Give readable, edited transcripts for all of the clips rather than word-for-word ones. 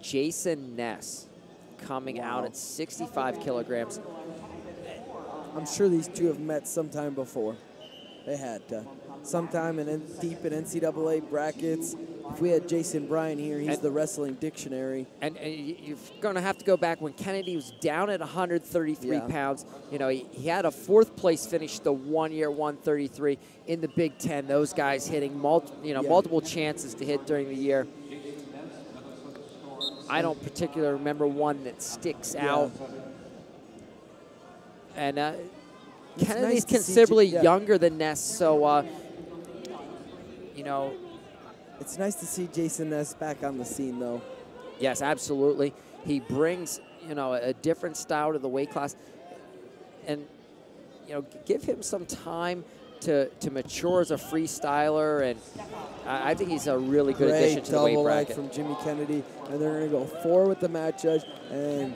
Jayson Ness coming out at 65 kilograms. I'm sure these two have met sometime before. They had to. Sometime deep in NCAA brackets. If we had Jason Bryan here, he's the wrestling dictionary. And you're going to have to go back when Kennedy was down at 133 pounds. You know, he had a 4th place finish the 1 year 133 in the Big Ten. Those guys hitting multiple chances to hit during the year. I don't particularly remember one that sticks out. And Kennedy's considerably younger than Ness, so, you know. It's nice to see Jayson Ness back on the scene, though. Yes, absolutely. He brings, you know, a different style to the weight class. And, you know, give him some time to mature as a freestyler, and I think he's a really good addition to the weight bracket. From Jimmy Kennedy, and they're going to go 4 with the mat judge, and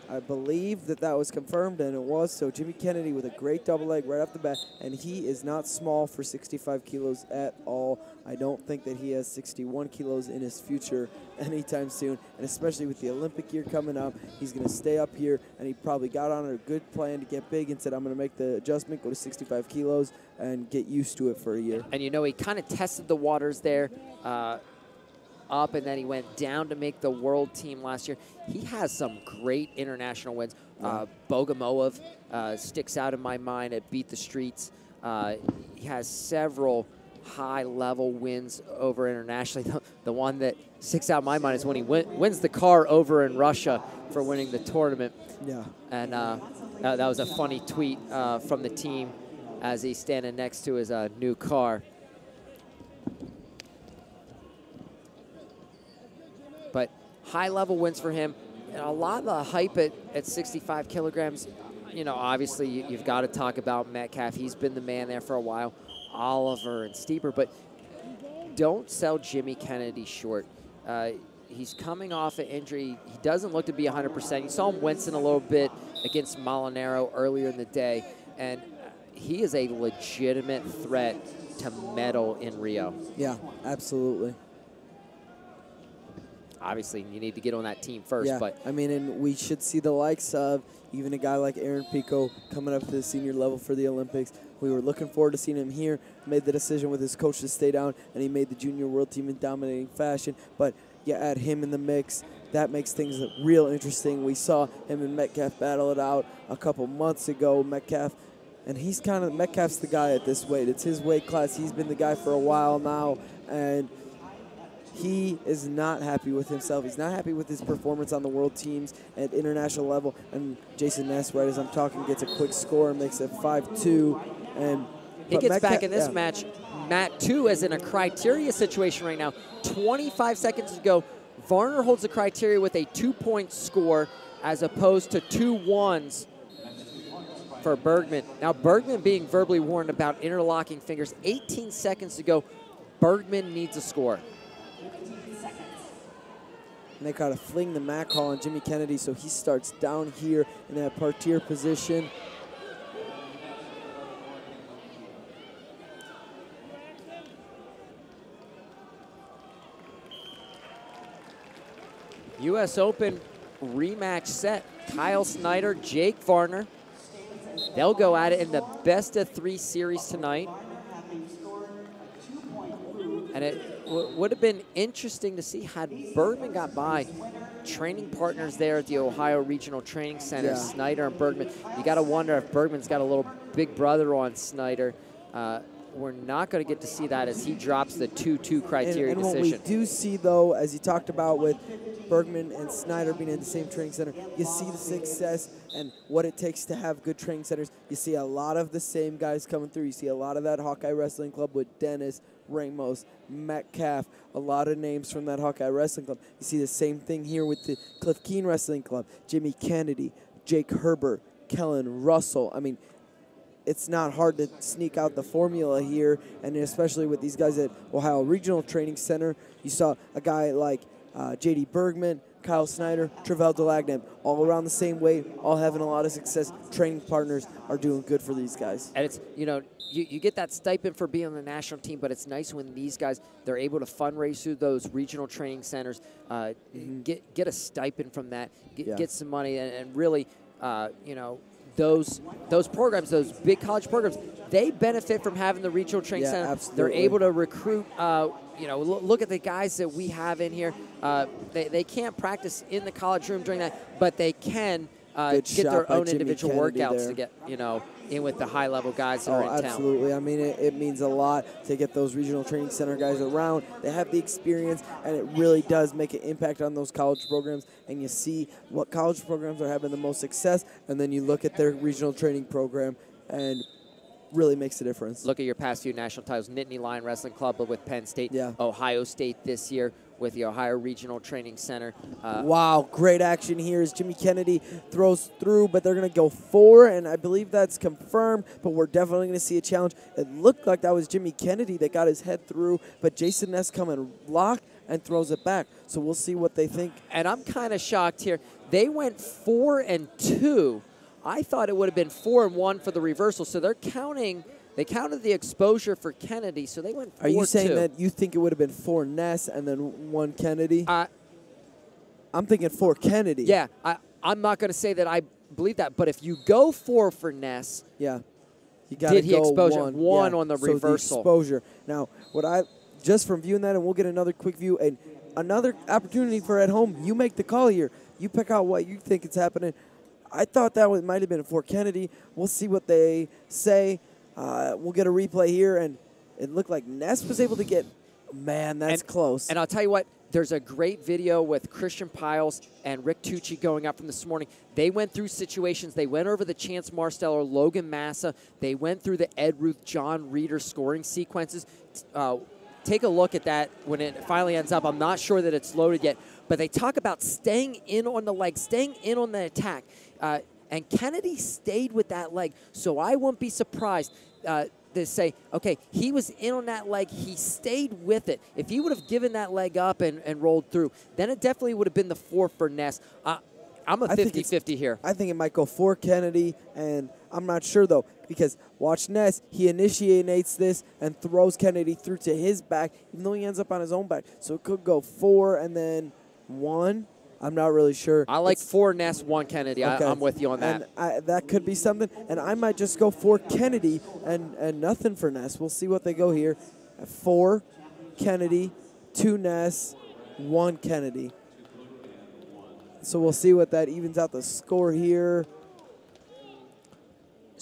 I believe that was confirmed, and it was. So Jimmy Kennedy with a great double leg right off the bat, and he is not small for 65 kilos at all. I don't think that he has 61 kilos in his future anytime soon, and especially with the Olympic year coming up, he's going to stay up here, and he probably got on a good plan to get big and said, I'm going to make the adjustment, go to 65 kilos, and get used to it for a year. And, you know, he kind of tested the waters there, up, and then he went down to make the world team last year. He has some great international wins. Bogomolov sticks out in my mind at Beat the Streets. He has several high-level wins over internationally. The one that sticks out in my mind is when he wins the car over in Russia for winning the tournament. Yeah. And that was a funny tweet from the team as he's standing next to his new car. But high-level wins for him. And a lot of the hype at 65 kilograms, you know, obviously you've got to talk about Metcalf. He's been the man there for a while. Oliver and Steeper. But don't sell Jimmy Kennedy short. He's coming off an injury. He doesn't look to be 100%. You saw him wincing a little bit against Molinaro earlier in the day. And he is a legitimate threat to medal in Rio. Yeah, absolutely. Obviously, you need to get on that team first. Yeah, but I mean, and we should see the likes of even a guy like Aaron Pico coming up to the senior level for the Olympics. We were looking forward to seeing him here, made the decision with his coach to stay down, and he made the junior world team in dominating fashion. But you add him in the mix, that makes things real interesting. We saw him and Metcalf battle it out a couple months ago. Metcalf's the guy at this weight. It's his weight class. He's been the guy for a while now, and he is not happy with himself. He's not happy with his performance on the world teams at international level. And Jayson Ness, right as I'm talking, gets a quick score and makes it 5-2. And he gets back in this match. Mat 2 is in a criteria situation right now. 25 seconds to go. Varner holds the criteria with a 2-point score as opposed to 2 1s for Bergman. Now, Bergman being verbally warned about interlocking fingers. 18 seconds to go. Bergman needs a score. And they got to fling the mat call on Jimmy Kennedy, so he starts down here in that parterre position. U.S. Open rematch set. Kyle Snyder, Jake Varner. They'll go at it in the best-of-3 series tonight. And it would have been interesting to see had Bergman got by. Training partners there at the Ohio Regional Training Center, Snyder and Bergman. You got to wonder if Bergman's got a little big brother on Snyder. We're not going to get to see that as he drops the 2-2 criteria decision. And what we do see, though, as you talked about with Bergman and Snyder being in the same training center, you see the success and what it takes to have good training centers. You see a lot of the same guys coming through. You see a lot of that Hawkeye Wrestling Club with Dennis, Ramos, Metcalf, a lot of names from that Hawkeye Wrestling Club. You see the same thing here with the Cliff Keen Wrestling Club, Jimmy Kennedy, Jake Herbert, Kellen Russell. I mean, it's not hard to sneak out the formula here, and especially with these guys at Ohio Regional Training Center. You saw a guy like J.D. Bergman, Kyle Snyder, Travell Delagnam, all around the same weight, all having a lot of success. Training partners are doing good for these guys. And it's, you know, you get that stipend for being on the national team, but it's nice when these guys, they're able to fundraise through those regional training centers, get a stipend from that, get some money, and really, you know, those programs, those big college programs, they benefit from having the regional training center. Absolutely. They're able to recruit. You know, look at the guys that we have in here. They can't practice in the college room during that, but they can get their own individual workouts to get, you know, in with the high-level guys that are in town. Absolutely. I mean, it means a lot to get those regional training center guys around. They have the experience, and it really does make an impact on those college programs. And you see what college programs are having the most success, and then you look at their regional training program, and really makes a difference. Look at your past few national titles. Nittany Lion Wrestling Club with Penn State. Yeah. Ohio State this year with the Ohio Regional Training Center. Wow, great action here as Jimmy Kennedy throws through, but they're going to go 4, and I believe that's confirmed, but we're definitely going to see a challenge. It looked like that was Jimmy Kennedy that got his head through, but Jayson Ness coming block and throws it back. So we'll see what they think. And I'm kind of shocked here. They went 4-2. I thought it would have been 4-1 for the reversal, so they're counting. They counted the exposure for Kennedy, so they went 4-2. Are you saying that you think it would have been 4 Ness and then 1 Kennedy? I'm thinking 4 Kennedy. Yeah, I'm not going to say that I believe that, but if you go 4 for Ness, yeah, you got to go exposure 1 on the so reversal. The exposure. Now, just from viewing that, and we'll get another quick view and another opportunity for at home. You make the call here. You pick out what you think is happening. I thought that might have been for Kennedy. We'll see what they say. We'll get a replay here, and it looked like Ness was able to get. Man, that's close. And I'll tell you what, there's a great video with Christian Piles and Rick Tucci going up from this morning. They went through situations. They went over the Chance Marsteller, Logan Massa. They went through the Ed Ruth, John Reeder scoring sequences. Take a look at that when it finally ends up. I'm not sure that it's loaded yet, but they talk about staying in on the leg, staying in on the attack. And Kennedy stayed with that leg, so I won't be surprised to say, okay, he was in on that leg, he stayed with it. If he would have given that leg up and rolled through, then it definitely would have been the 4 for Ness. I'm a 50-50 here. I think it might go 4 Kennedy, and I'm not sure, though, because watch Ness. He initiates this and throws Kennedy through to his back, even though he ends up on his own back. So it could go 4 and then 1. I'm not really sure. I like 4 Ness, 1 Kennedy. Okay. I'm with you on that. And that could be something. And I might just go 4 Kennedy and nothing for Ness. We'll see what they go here. 4 Kennedy, 2 Ness, 1 Kennedy. So we'll see what that evens out the score here.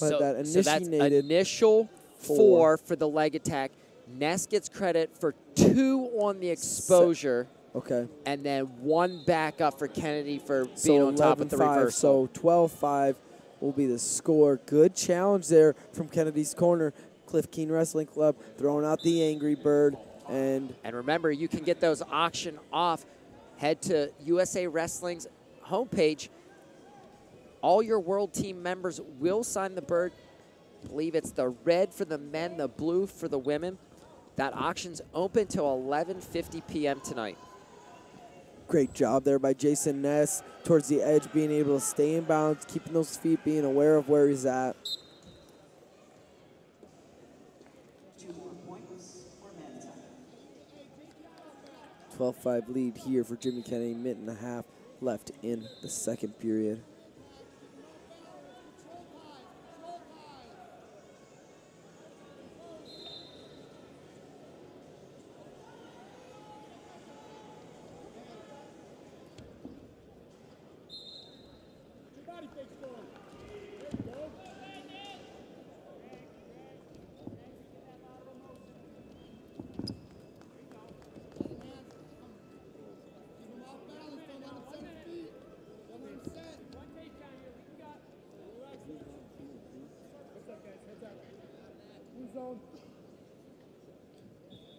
But that initiated. So that's initial 4 for the leg attack. Ness gets credit for 2 on the exposure. Okay. And then 1 back up for Kennedy for being on top of the reversal. So 12-5 will be the score. Good challenge there from Kennedy's corner. Cliff Keen Wrestling Club throwing out the Angry Bird. And remember, you can get those auction off. Head to USA Wrestling's homepage. All your world team members will sign the bird. I believe it's the red for the men, the blue for the women. That auction's open till 11:50 p.m. tonight. Great job there by Jayson Ness towards the edge, being able to stay in bounds, keeping those feet, being aware of where he's at. 12-5 lead here for Jimmy Kennedy, minute and a half left in the second period.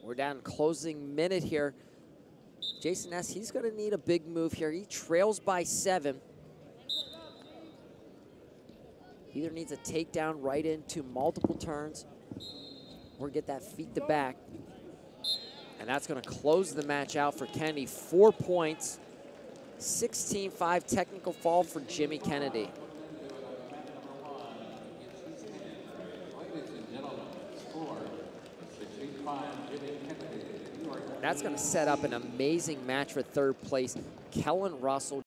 We're down closing minute here. Jayson Ness, he's going to need a big move here. He trails by 7. Either needs a takedown right into multiple turns or get that feet to back. And that's going to close the match out for Kennedy. 4 points, 16-5 technical fall for Jimmy Kennedy. That's going to set up an amazing match for third place. Kellen Russell.